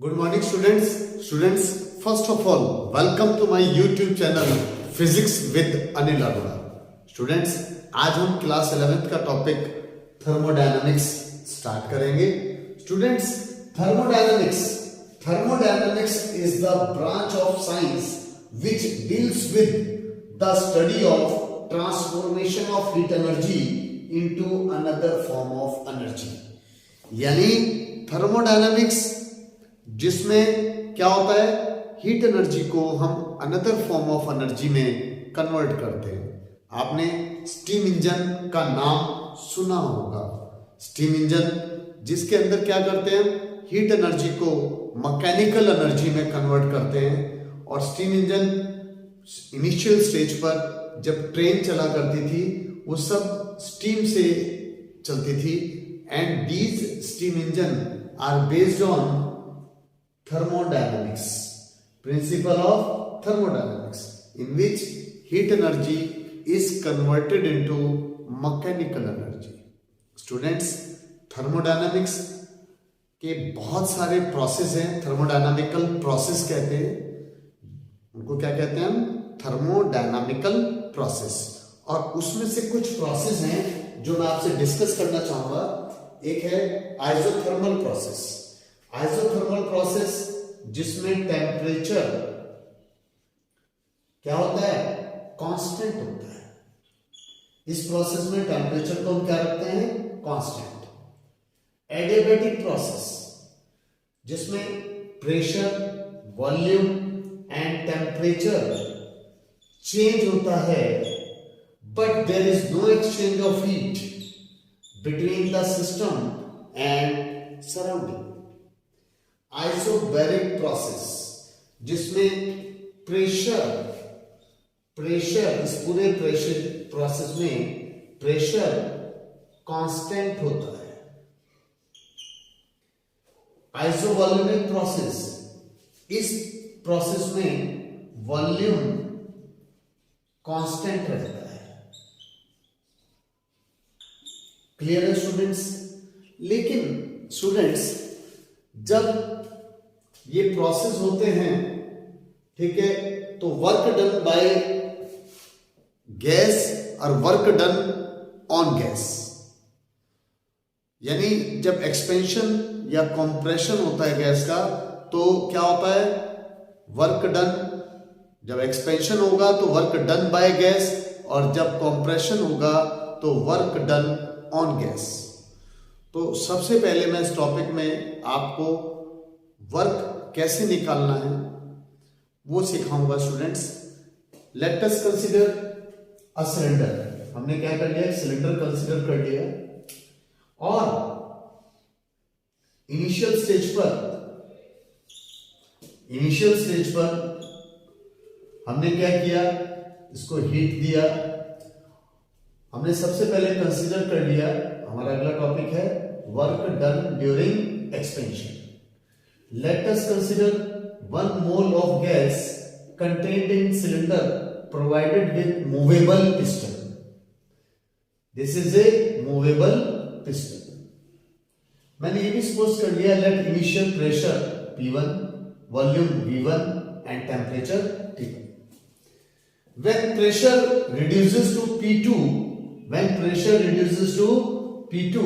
Good morning students. First of all, welcome to my YouTube channel Physics with Anil Arora. Students, आज हम class 11th का topic thermodynamics start करेंगे. Students, thermodynamics is the branch of science which deals with the study of transformation of heat energy into another form of energy. यानी thermodynamics जिसमें क्या होता है, heat energy को हम अनदर फॉर्म ऑफ एनर्जी में convert करते हैं. आपने स्टीम इंजन का नाम सुना होगा. स्टीम इंजन जिसके अंदर क्या करते हैं, हीट एनर्जी को मैकेनिकल एनर्जी में कन्वर्ट करते हैं. और स्टीम इंजन इनिशियल स्टेज पर जब ट्रेन चला करती थी वो सब स्टीम से चलती थी. And these steam engine are based on thermodynamics, principle of thermodynamics, in which heat energy is converted into mechanical energy. Students, thermodynamics के बहुत सारे प्रोसेस हैं. थर्मोडायनामिकल प्रोसेस कहते हैं उनको. क्या कहते हैं हम? थर्मोडायनामिकल प्रोसेस. और उसमें से कुछ प्रोसेस हैं जो मैं आपसे डिस्कस करना चाहूंगा. एक है आइसोथर्मल प्रोसेस. आइसोथर्मल प्रोसेस जिसमें टेम्परेचर क्या होता है, कांस्टेंट होता है. इस प्रोसेस में टेम्परेचर को हम क्या रखते हैं, कांस्टेंट. एडियाबैटिक प्रोसेस जिसमें pressure, volume and temperature change होता है but there is no exchange of heat between the system and surrounding. Isobaric process जिसमें प्रेशर इस पूरे प्रेशर प्रोसेस में प्रेशर कांस्टेंट होता है. आइसोवॉल्यूमिक प्रोसेस, इस प्रोसेस में वॉल्यूम कांस्टेंट रहता है. क्लियर है स्टूडेंट्स? लेकिन स्टूडेंट्स जब ये प्रोसेस होते हैं, ठीक है, तो वर्क डन बाय गैस और वर्क डन ऑन गैस. यानी जब एक्सपेंशन या कंप्रेशन होता है गैस का तो क्या होता है, वर्क डन. जब एक्सपेंशन होगा तो वर्क डन बाय गैस, और जब कंप्रेशन होगा तो वर्क डन ऑन गैस. तो सबसे पहले मैं इस टॉपिक में आपको वर्क कैसे निकालना है वो सिखाऊंगा students. Let us consider a cylinder. हमने क्या कर लिया, सिलेंडर कंसीडर कर लिया. और इनिशियल स्टेज पर हमने क्या किया, इसको हीट दिया. हमने सबसे पहले कंसीडर कर लिया, हमारा अगला टॉपिक है work done during expansion. Let us consider 1 mole of gas contained in cylinder provided with movable piston. This is a movable piston. मैंने ये भी सपोज कर लिया, let initial pressure P1, volume V1 and temperature T1. When pressure reduces to P2,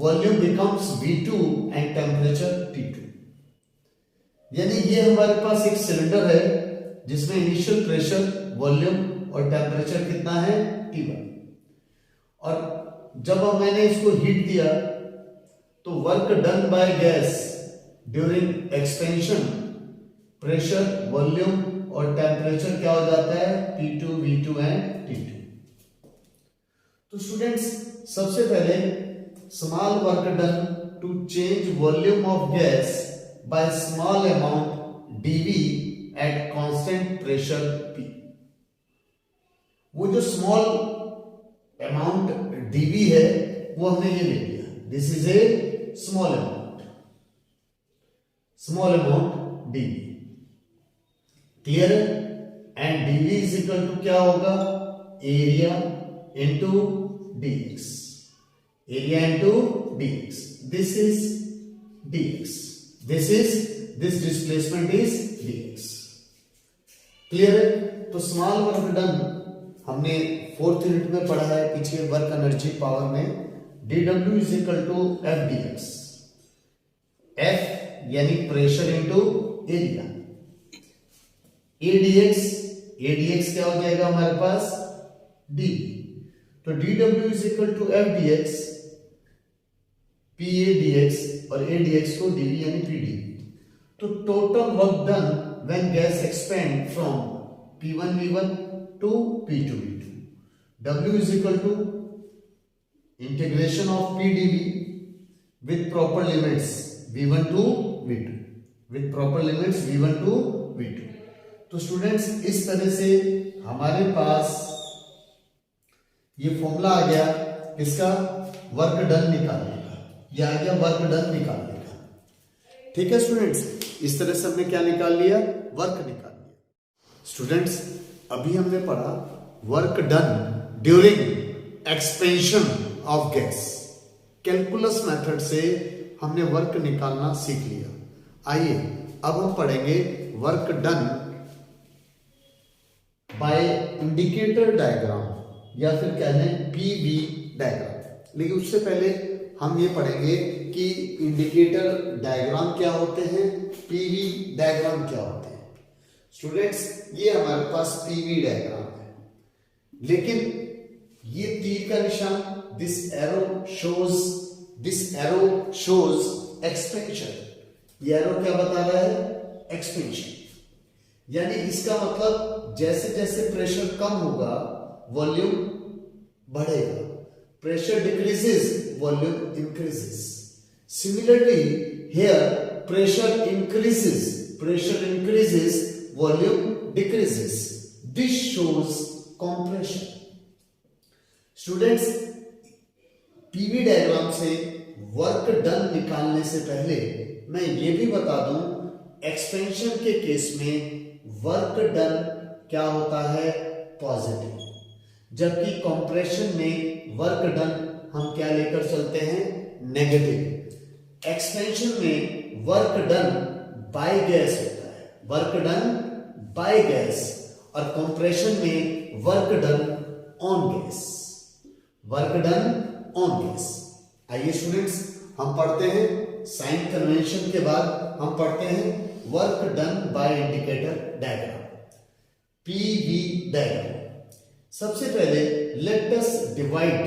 volume becomes V2 and temperature T2. यानी ये हमारे पास एक cylinder है जिसमें इनिशियल प्रेशर, वॉल्यूम और टेम्परेचर कितना है, T1. और जब मैंने इसको हीट दिया तो work done by gas during expansion, pressure, volume और टेम्परेचर क्या हो जाता है, P2, V2 एंड T2. तो स्टूडेंट्स सबसे पहले small work done to change volume of gas by small amount dV at constant pressure P. वो जो small amount dV है वो हमने ये ले लिया. This is a small amount dV. Clear? And dV is equal to क्या होगा, area into dx. Area into dx. This is dx. This is this displacement is dx। Clear है? तो स्मॉल वर्क डन हमने 4th unit में पढ़ा है पीछे work energy power में, dw is equal to F dx। F यानी pressure into area, ADX क्या हो जाएगा हमारे पास dv। तो dw is equal to F dx, PA dx और ADX को dv यानी pdv। तो total work done when gas expand from P1 V1 to P2 V2, W is equal to integration of PdV with proper limits V1 to V2, with proper limits V1 to V2। तो students इस तरह से हमारे पास ये formula आ गया किसका, work done निकालने का। ये आ गया वर्क डन निकालने का। ठीक है स्टूडेंट्स, इस तरह से हमने क्या निकाल लिया, वर्क निकाल लिया। स्टूडेंट्स अभी हमने पढ़ा work done during expansion of gas. Calculus method से हमने वर्क निकालना सीख लिया। आइए अब हम पढ़ेंगे work done by indicator diagram या फिर कह लें पीवी डायग्राम। लेकिन उससे पहले हम ये पढ़ेंगे कि इंडिकेटर डायग्राम क्या होते हैं, पीवी डायग्राम क्या होते हैं। स्टूडेंट्स ये हमारे पास पीवी डायग्राम है, लेकिन ये तीर का निशान, दिस एरो शोज एक्सपेंशन। ये एरो क्या बता रहा है, एक्सपेंशन। यानी इसका मतलब जैसे जैसे प्रेशर कम होगा वॉल्यूम बढ़ेगा, pressure decreases volume increases. Similarly here pressure increases volume decreases. This shows compression. Students PV diagram से वर्क डन निकालने से पहले मैं ये भी बता दूं, एक्सपेंशन के केस में वर्क डन क्या होता है, पॉजिटिव, जबकि कंप्रेशन में वर्क डन हम क्या लेकर चलते हैं, नेगेटिव। एक्सपेंशन में वर्क डन बाय गैस होता है, वर्क डन बाय गैस, और कंप्रेशन में work done on gas, work done on gas. आइए स्टूडेंट्स हम पढ़ते हैं साइन कन्वेंशन के बाद हम पढ़ते हैं work done by indicator diagram, PV diagram. सबसे पहले let us divide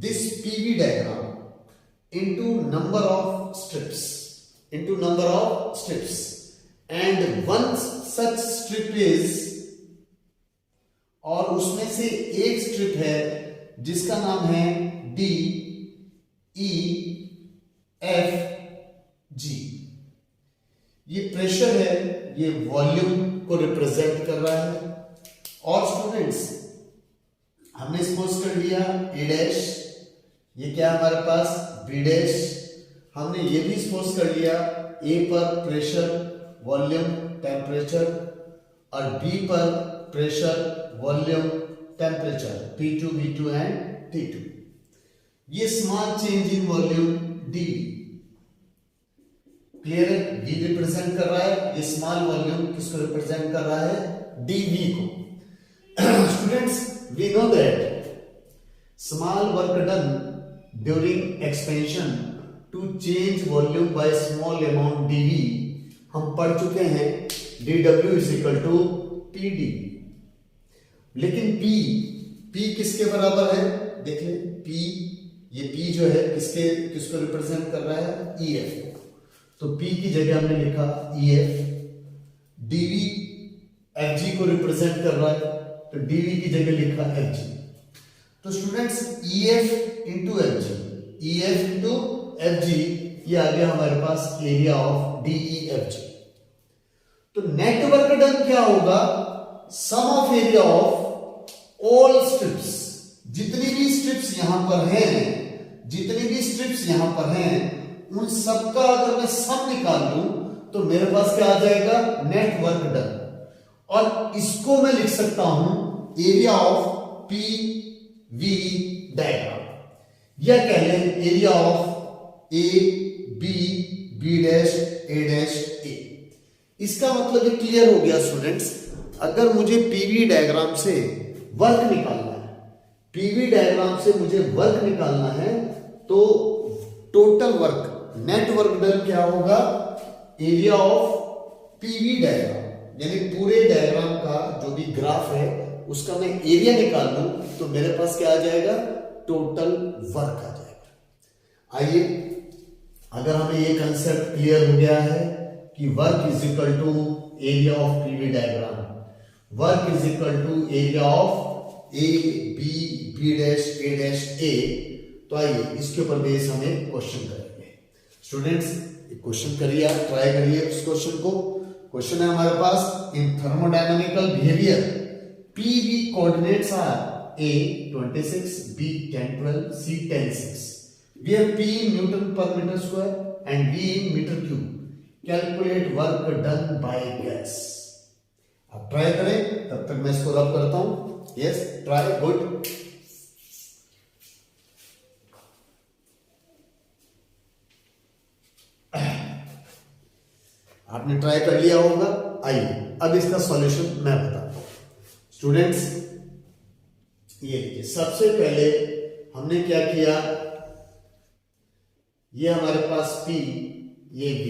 this PV diagram into number of strips, and one such strip is, और उसमें से एक स्ट्रिप है जिसका नाम है डी ई एफ जी। ये प्रेशर है, ये वॉल्यूम को रिप्रेजेंट कर रहा है। और स्टूडेंट्स हमने सपोज कर लिया ए डैश, ये क्या हमारे पास बी डैश। हमने ये भी सपोज कर लिया ए पर प्रेशर, वॉल्यूम, टेम्परेचर, और बी पर pressure, volume, temperature, P2, V2 and T2। ये small change in volume D, clear है, V रिप्रेजेंट कर रहा है, ये स्मॉल वॉल्यूम किसको रिप्रेजेंट कर रहा है, dV को। Students we know that small work done during expansion to change volume by small amount dV हम पढ़ चुके हैं, dW is equal to pd। लेकिन P किसके बराबर है, देख ले, P, ये P जो है किसको रिप्रेजेंट कर रहा है, EF। तो P की जगह हमने लिखा EF, dV FG को रिप्रेजेंट कर रहा है, तो dV की जगह लिखा FG। तो स्टूडेंट्स EF इंटू FG, ये आ गया हमारे पास एरिया ऑफ DEFG। तो नेट वर्क डन क्या होगा, sum of area of all strips, जितनी भी स्ट्रिप्स यहां पर हैं, उन सबका अगर मैं सम निकाल लूं तो मेरे पास क्या आ जाएगा, नेट वर्क डन। और इसको मैं लिख सकता हूं area of P V diagram, या कह लें area of A B dash A dash A. इसका मतलब ये क्लियर हो गया स्टूडेंट्स। अगर मुझे पीवी डायग्राम से वर्क निकालना है, पीवी डायग्राम से मुझे वर्क निकालना है, तो total work, net work done क्या होगा, एरिया ऑफ पीवी डायग्राम, यानी पूरे डायग्राम का जो भी ग्राफ है उसका मैं एरिया निकाल लूं तो मेरे पास क्या आ जाएगा, टोटल वर्क आ जाएगा। आइए, अगर हमें ये कंसेप्ट क्लियर हो गया है कि work is equal to area of PV diagram, work is equal to area of A B B dash A dash A, तो आइए इसके ऊपर बेस हमें क्वेश्चन करेंगे। स्टूडेंट्स क्वेश्चन करिए, आप ट्राई करिए उस क्वेश्चन को। क्वेश्चन है हमारे पास, in thermodynamical behaviour PV coordinates are A 26, B 10 12, C 10 6, where P in Newton per meter square and V in meter cube. Calculate work done by gas. अब try करें, तब तक मैं इसको रब करता हूं। Yes, try, good. आपने ट्राई कर लिया होगा। आइए अब इसका सॉल्यूशन मैं बताता हूं। स्टूडेंट्स ये देखिए, सबसे पहले हमने क्या किया, ये हमारे पास P, ये V।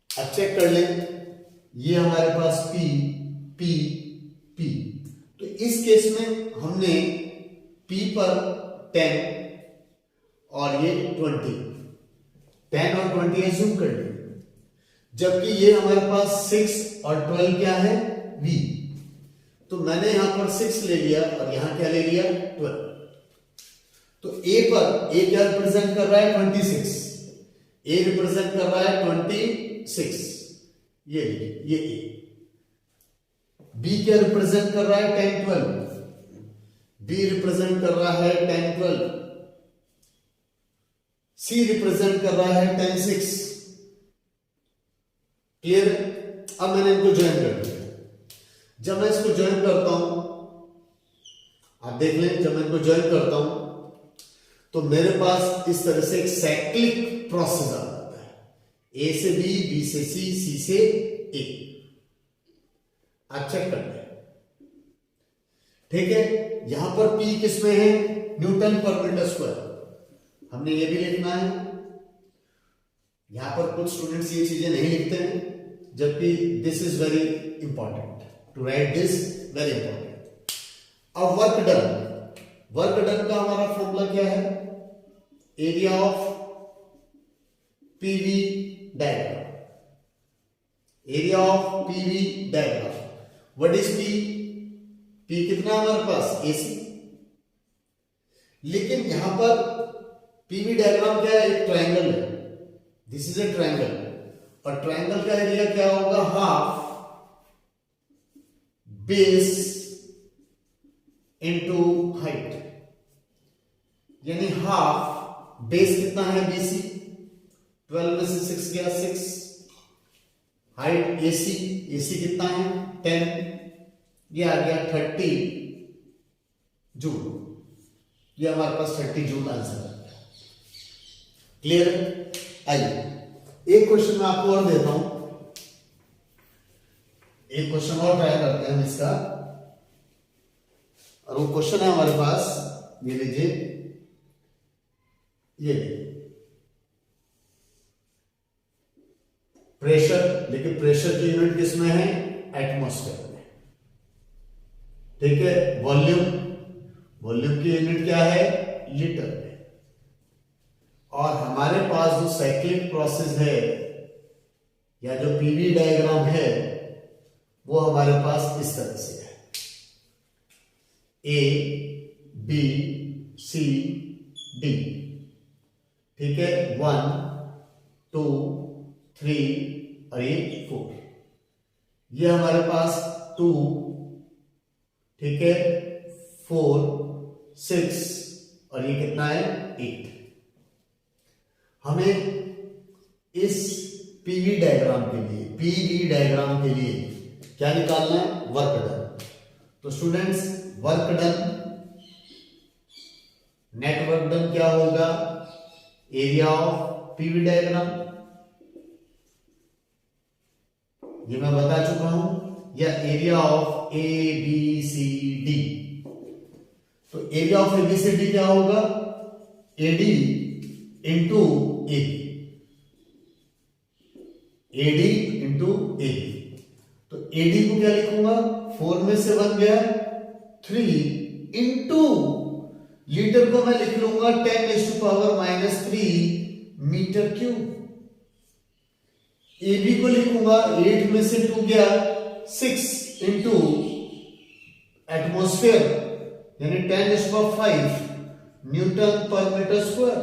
अब चेक कर लें, ये हमारे पास P P P। तो इस केस में हमने P पर 10 और ये 20, 10 और 20 एज्यूम कर लिए, जबकि ये हमारे पास 6 और 12 क्या है, V। तो मैंने यहां पर 6 ले लिया और यहां क्या ले लिया, 12। तो ए पर, ए क्या रिप्रेजेंट कर रहा है, 26, ए रिप्रेजेंट कर रहा है 26, ये ए। बी क्या रिप्रेजेंट कर रहा है, 10 12, बी रिप्रेजेंट कर रहा है 10 12, सी रिप्रेजेंट कर रहा है 10 6। क्लियर? अब मैंने इनको ज्वाइन कर दिया। जब मैं इसको ज्वाइन करता हूं, आप देख लें, जब मैं इनको ज्वाइन करता हूं तो मेरे पास इस तरह से एक साइक्लिक प्रोसेस आ जाता है, ए से बी, बी से सी से ए। आप चेक कर लें, ठीक है। यहां पर P किसमें है, न्यूटन पर मीटर स्क्वायर, हमने ये भी लिखना है। यहां पर कुछ स्टूडेंट्स ये चीजें नहीं लिखते हैं, जबकि this is very important to write this, very important. अब वर्क डन, वर्क डन का हमारा फॉर्मूला क्या है, area of PV diagram, area of PV diagram. What is P, P कितना हमारे पास, एसी। लेकिन यहां पर पीवी डायग्राम क्या है, एक ट्रायंगल है, दिस इज ए ट्रायंगल, और ट्रायंगल का एरिया क्या होगा, हाफ बेस इनटू हाइट, यानी हाफ बेस कितना है, बीसी, 12 में से 6 गया 6, हाइट एसी, एसी कितना है 10, ये आ गया 30 जूल, ये हमारे पास 30 जूल आंसर आ गया। क्लियर? आइए एक क्वेश्चन मैं आपको और देता हूं, एक क्वेश्चन और ट्राई करते हैं हम इसका, और वो क्वेश्चन है हमारे पास, ये लीजिए, ये प्रेशर, लेकिन प्रेशर की यूनिट किसमें है, एटमॉस्फेयर में, ठीक है। वॉल्यूम, वॉल्यूम की यूनिट क्या है, लीटर में। और हमारे पास जो साइक्लिक प्रोसेस है या जो पीवी डायग्राम है वो हमारे पास इस तरह से है, ए बी सी डी, ठीक है, 1 2 3 और ये 4, ये हमारे पास 2, ठीक है, 4 6 और ये कितना है 8। हमें इस पीवी डायग्राम के लिए, पीवी डायग्राम के लिए क्या निकालना है, वर्क डन। तो students work done, net work done क्या होगा, एरिया ऑफ पीवी डायग्राम ये मैं बता चुका हूं, या area of A B C D. तो area of A B C D क्या होगा? AD into A, AD into A. तो एडी को क्या लिखूंगा? 4 में से 1 गया 3 इंटू लीटर को मैं लिख लूंगा 10⁻³ मीटर क्यूब। एबी को लिखूंगा 8 में से 2 गया 6 इंटू एटमॉस्फेयर यानी 10⁵ न्यूटन पर मीटर स्क्वायर।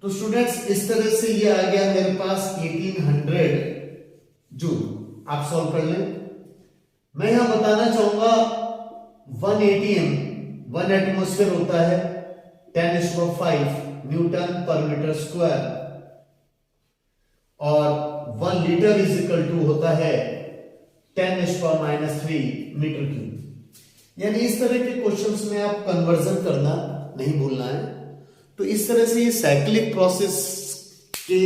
तो स्टूडेंट्स इस तरह से ये आ गया मेरे पास 1800 जूल। आप सॉल्व कर लें। मैं यहां बताना चाहूंगा 1 ATM 1 एटमॉस्फेयर होता है 10⁵ न्यूटन पर मीटर स्क्वायर, और 1 लीटर इज इक्वल टू होता है 10⁻³ मीटर क्यूब। यानी इस तरह के क्वेश्चंस में आप कन्वर्जन करना नहीं भूलना है। तो इस तरह से ये साइक्लिक प्रोसेस के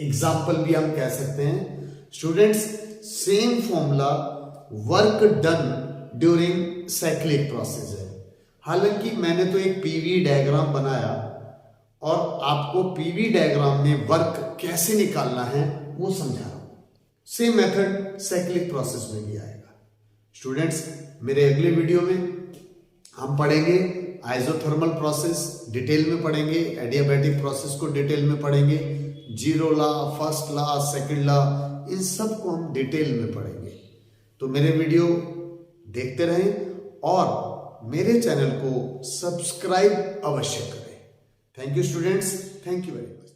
एग्जाम्पल भी हम कह सकते हैं। Students, same formula work done during cyclic process है। हालांकि मैंने तो एक पीवी डायग्राम बनाया और आपको पीवी डायग्राम में वर्क कैसे निकालना है वो समझा रहा हूं। सेम मेथड साइक्लिक प्रोसेस में भी आएगा। स्टूडेंट्स, मेरे अगले वीडियो में हम पढ़ेंगे आइसोथर्मल प्रोसेस, डिटेल में पढ़ेंगे एडियाबैटिक प्रोसेस को डिटेल में पढ़ेंगे, zero law, first law, second law, इन सब को हम डिटेल में पढ़ेंगे। तो मेरे वीडियो देखते रहें और मेरे चैनल को सब्सक्राइब अवश्य करें। Thank you students, thank you very much.